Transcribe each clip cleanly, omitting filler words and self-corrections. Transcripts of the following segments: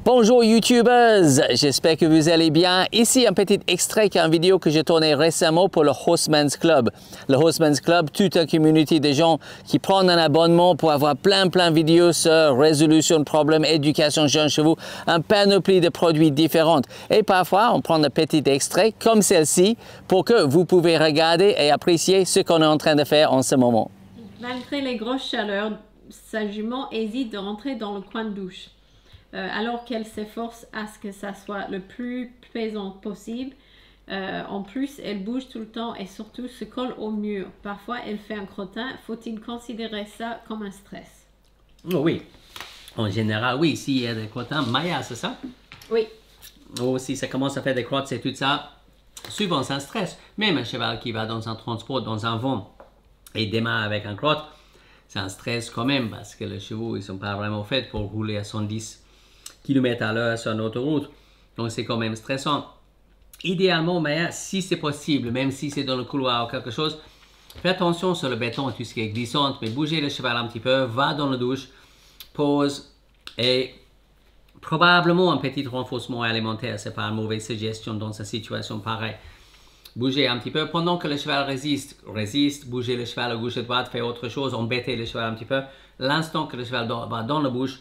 Bonjour YouTubers, j'espère que vous allez bien. Ici un petit extrait d'une vidéo que j'ai tournée récemment pour le Horseman's Club. Le Horseman's Club, toute une communauté de gens qui prennent un abonnement pour avoir plein de vidéos sur résolution de problèmes, éducation jeunes chevaux, un panoplie de produits différents. Et parfois, on prend un petit extrait comme celle-ci pour que vous pouvez regarder et apprécier ce qu'on est en train de faire en ce moment. Malgré les grosses chaleurs, sa jument hésite de rentrer dans le coin de douche. Alors qu'elle s'efforce à ce que ça soit le plus plaisant possible. En plus, elle bouge tout le temps et surtout se colle au mur. Parfois, elle fait un crottin. Faut-il considérer ça comme un stress? Oh oui, en général, oui, s'il y a des crottins, Maya, c'est ça? Oui. Ou si ça commence à faire des crottes, c'est tout ça. Souvent, c'est un stress. Même un cheval qui va dans un transport, dans un vent, et démarre avec un crotte, c'est un stress quand même, parce que les chevaux, ils ne sont pas vraiment faits pour rouler à 110 km à l'heure sur une autoroute. Donc, c'est quand même stressant. Idéalement, mais si c'est possible, même si c'est dans le couloir ou quelque chose, fais attention sur le béton et tout ce qui est glissant, mais bougez le cheval un petit peu, va dans la douche, pause et probablement un petit renforcement alimentaire. C'est pas une mauvaise suggestion dans cette situation pareille. Bougez un petit peu pendant que le cheval résiste, bougez le cheval à gauche et à droite, faites autre chose, embêtez le cheval un petit peu. L'instant que le cheval va dans la bouche,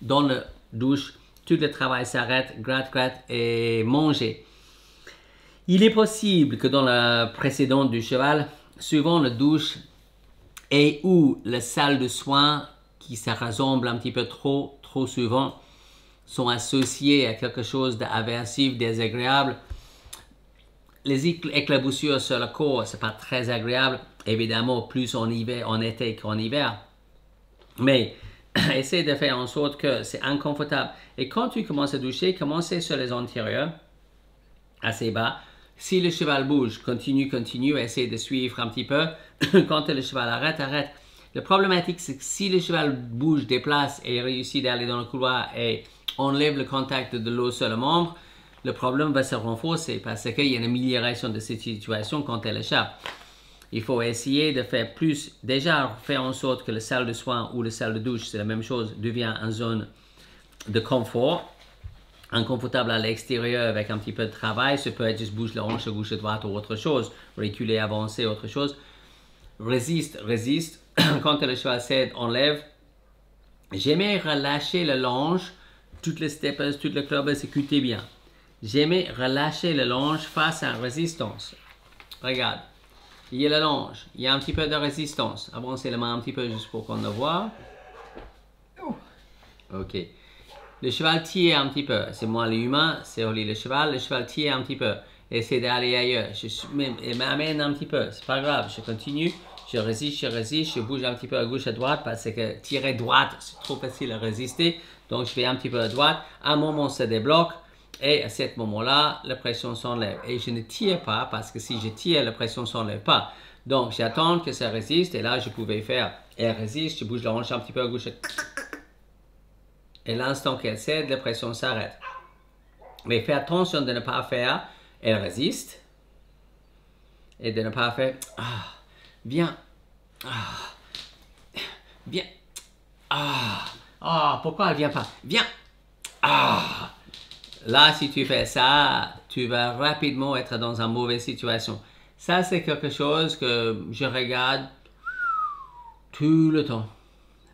dans la douche, tout le travail s'arrête, gratte et mangez. Il est possible que dans la précédente du cheval, souvent la douche et ou la salle de soins qui se ressemble un petit peu trop souvent sont associés à quelque chose d'aversif, désagréable. Les éclaboussures sur le corps, c'est pas très agréable, évidemment plus en été qu'en hiver. Mais essaie de faire en sorte que c'est inconfortable. Et quand tu commences à doucher, commencez sur les antérieurs, assez bas. Si le cheval bouge, continue, essaie de suivre un petit peu. Quand le cheval arrête. Le problématique, c'est que si le cheval bouge, déplace et réussit d'aller dans le couloir et enlève le contact de l'eau sur le membre, le problème va se renforcer parce qu'il y a une amélioration de cette situation quand elle échappe. Il faut essayer de faire plus, déjà faire en sorte que la salle de soins ou la salle de douche, c'est la même chose, devient une zone de confort, inconfortable à l'extérieur avec un petit peu de travail. Ça peut être juste bouge la hanche à gauche et droite ou autre chose, reculer, avancer, autre chose. Résiste. Quand le cheval cède, enlève. Jamais relâcher le longe, toutes les steppers, toutes les clubs, écoutez bien. Jamais relâcher le longe face à la résistance. Regarde. Il y a la longe, il y a un petit peu de résistance. Avancez la main un petit peu juste pour qu'on le voit. Ok. Le cheval tire un petit peu. C'est moi l'humain, c'est Oli le cheval. Le cheval tire un petit peu. Essaie d'aller ailleurs. Il m'amène un petit peu. C'est pas grave. Je continue. Je résiste. Je bouge un petit peu à gauche, à droite parce que tirer droite, c'est trop facile à résister. Donc je fais un petit peu à droite. À un moment, ça débloque. Et à ce moment-là, la pression s'enlève. Et je ne tire pas parce que si je tire, la pression ne s'enlève pas. Donc, j'attends que ça résiste. Et là, je pouvais faire, elle résiste, je bouge la hanche un petit peu à gauche. Et l'instant qu'elle cède, la pression s'arrête. Mais fais attention de ne pas faire, elle résiste. Et de ne pas faire, viens, viens, pourquoi elle ne vient pas? Viens, Là, si tu fais ça, tu vas rapidement être dans une mauvaise situation. Ça, c'est quelque chose que je regarde tout le temps.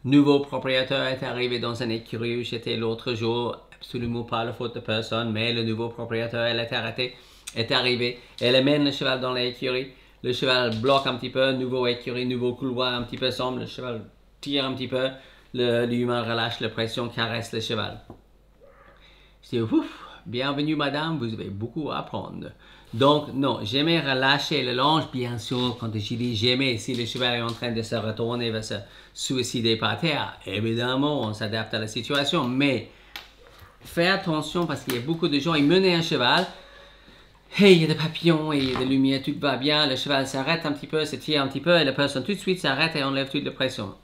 Nouveau propriétaire est arrivé dans un écurie où j'étais l'autre jour. Absolument pas la faute de personne, mais le nouveau propriétaire, elle est arrivé. Elle amène le cheval dans l'écurie. Le cheval bloque un petit peu. Nouveau écurie, nouveau couloir, un petit peu sombre. Le cheval tire un petit peu. L'humain relâche la pression, caresse le cheval. Je dis, ouf, bienvenue madame, vous avez beaucoup à apprendre. Donc, non, jamais relâcher le longe, bien sûr, quand je dis jamais, si le cheval est en train de se retourner, va se suicider par terre, évidemment, on s'adapte à la situation, mais fais attention parce qu'il y a beaucoup de gens, ils menent un cheval, et il y a des papillons, et il y a des lumières, tout va bien, le cheval s'arrête un petit peu, se tire un petit peu, et la personne tout de suite s'arrête et enlève toute la pression.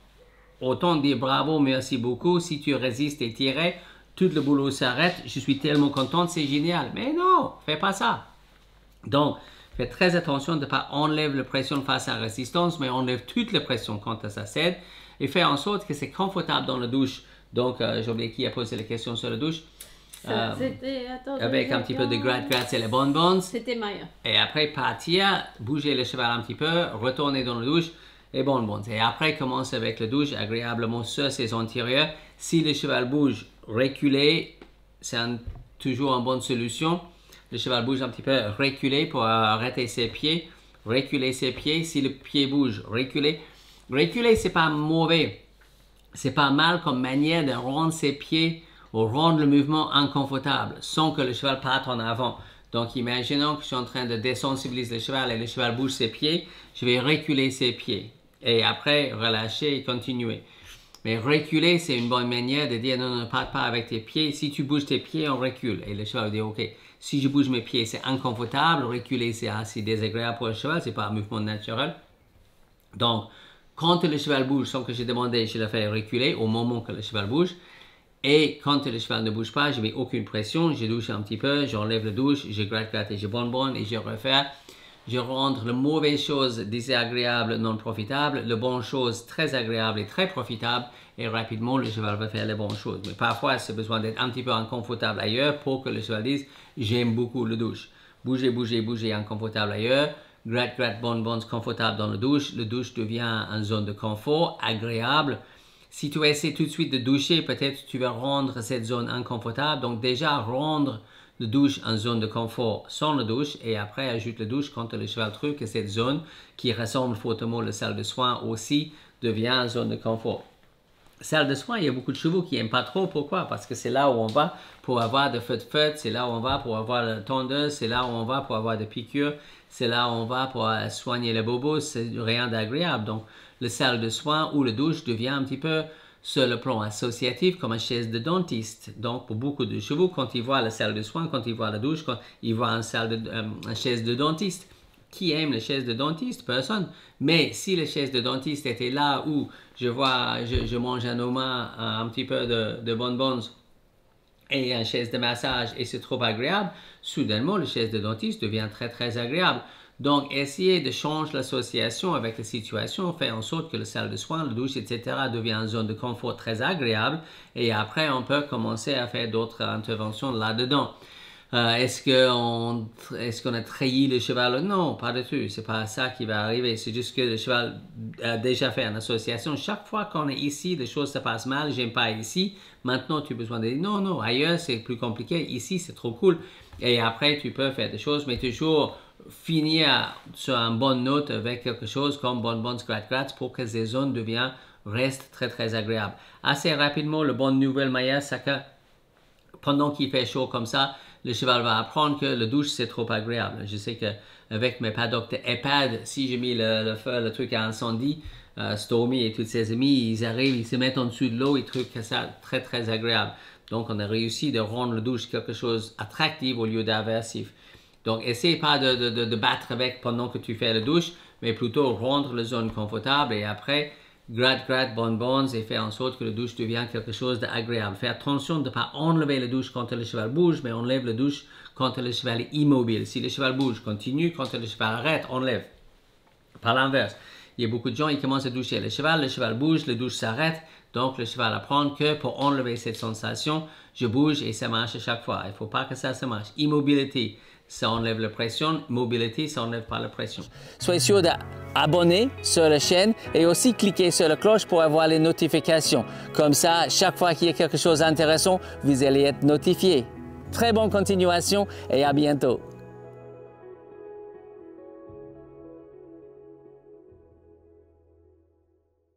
Autant dire bravo, merci beaucoup, si tu résistes et tires, tout le boulot s'arrête, je suis tellement contente, c'est génial. Mais non, fais pas ça. Donc, fais très attention de ne pas enlever la pression face à la résistance, mais enlève toute la pression quand ça cède. Et fais en sorte que c'est confortable dans la douche. Donc, j'ai oublié qui a posé la question sur la douche. avec un petit peu de gratte et les bonbons. C'était meilleur. Et après partir, bouger le cheval un petit peu, retourner dans la douche et bonbons. Et après commencer avec la douche agréablement sur ses antérieurs. Si le cheval bouge, reculer, c'est toujours une bonne solution. Le cheval bouge un petit peu, reculer pour arrêter ses pieds, reculer ses pieds. Si le pied bouge, reculer. Reculer, c'est pas mauvais. C'est pas mal comme manière de rendre ses pieds ou rendre le mouvement inconfortable sans que le cheval parte en avant. Donc, imaginons que je suis en train de désensibiliser le cheval et le cheval bouge ses pieds, je vais reculer ses pieds et après relâcher et continuer. Mais reculer, c'est une bonne manière de dire non, ne parte pas avec tes pieds. Si tu bouges tes pieds, on recule. Et le cheval va dire ok, si je bouge mes pieds, c'est inconfortable. Reculer, c'est assez désagréable pour le cheval, c'est pas un mouvement naturel. Donc, quand le cheval bouge sans que j'ai demandé, je le fais reculer au moment que le cheval bouge. Et quand le cheval ne bouge pas, je mets aucune pression, je douche un petit peu, j'enlève la douche, je gratte et je bonbonne et je refais. Je rends la mauvaise chose désagréable, non profitable, la bonne chose très agréable et très profitable. Et rapidement, le cheval va faire les bonnes choses. Mais parfois, c'est besoin d'être un petit peu inconfortable ailleurs pour que le cheval dise « j'aime beaucoup la douche ». Bouger, bouger, bouger, inconfortable ailleurs. Gratte, bonbons, confortable dans la douche devient une zone de confort, agréable. Si tu essaies tout de suite de doucher, peut-être tu vas rendre cette zone inconfortable. Donc déjà, rendre la douche en zone de confort sans la douche et après ajoute la douche quand le cheval trouve que cette zone qui ressemble fortement à la salle de soins aussi devient une zone de confort. Salle de soins, il y a beaucoup de chevaux qui n'aiment pas trop. Pourquoi? Parce que c'est là où on va pour avoir de feu, c'est là où on va pour avoir la tondeuse, c'est là où on va pour avoir des piqûres, c'est là où on va pour soigner les bobos, c'est rien d'agréable. Donc, la salle de soins ou la douche devient un petit peu, sur le plan associatif, comme une chaise de dentiste. Donc, pour beaucoup de chevaux, quand ils voient la salle de soins, quand ils voient la douche, quand ils voient une chaise de dentiste, qui aime la chaise de dentiste? Personne. Mais si la chaise de dentiste était là où je mange un petit peu de bonbons et une chaise de massage et c'est trop agréable, soudainement, la chaise de dentiste devient très, très agréable. Donc, essayer de changer l'association avec la situation, faire en sorte que la salle de soins, la douche, etc. devient une zone de confort très agréable et après, on peut commencer à faire d'autres interventions là-dedans. Est-ce qu'on a trahi le cheval? Non, pas du tout. C'est pas ça qui va arriver. C'est juste que le cheval a déjà fait une association. Chaque fois qu'on est ici, les choses se passent mal. J'aime pas ici. Maintenant, tu as besoin de dire non, ailleurs, c'est plus compliqué. Ici, c'est trop cool. Et après, tu peux faire des choses, mais toujours finir sur une bonne note avec quelque chose comme bonbons, gratte pour que ces zones restent très, très agréables. Assez rapidement, la bonne nouvelle, Maya, c'est que pendant qu'il fait chaud comme ça, le cheval va apprendre que la douche, c'est trop agréable. Je sais qu'avec mes paddocks de EHPAD, si j'ai mis le truc à incendie, Stormy et tous ses amis, ils arrivent, ils se mettent en dessous de l'eau, ils trouvent que ça très, très agréable. Donc, on a réussi de rendre la douche quelque chose d'attractif au lieu d'aversif. Donc, essaye pas de battre avec pendant que tu fais la douche, mais plutôt rendre la zone confortable et après, gratte, bonbons et faire en sorte que la douche devienne quelque chose d'agréable. Faire attention de ne pas enlever la douche quand le cheval bouge, mais enlève la douche quand le cheval est immobile. Si le cheval bouge, continue. Quand le cheval arrête, enlève. Par l'inverse, il y a beaucoup de gens qui commencent à doucher le cheval bouge, la douche s'arrête. Donc, le cheval apprend que pour enlever cette sensation, je bouge et ça marche à chaque fois. Il ne faut pas que ça marche. Immobilité, ça enlève la pression. Mobilité, ça enlève pas la pression. Soyez sûr d'abonner sur la chaîne et aussi cliquer sur la cloche pour avoir les notifications. Comme ça, chaque fois qu'il y a quelque chose d'intéressant, vous allez être notifié. Très bonne continuation et à bientôt.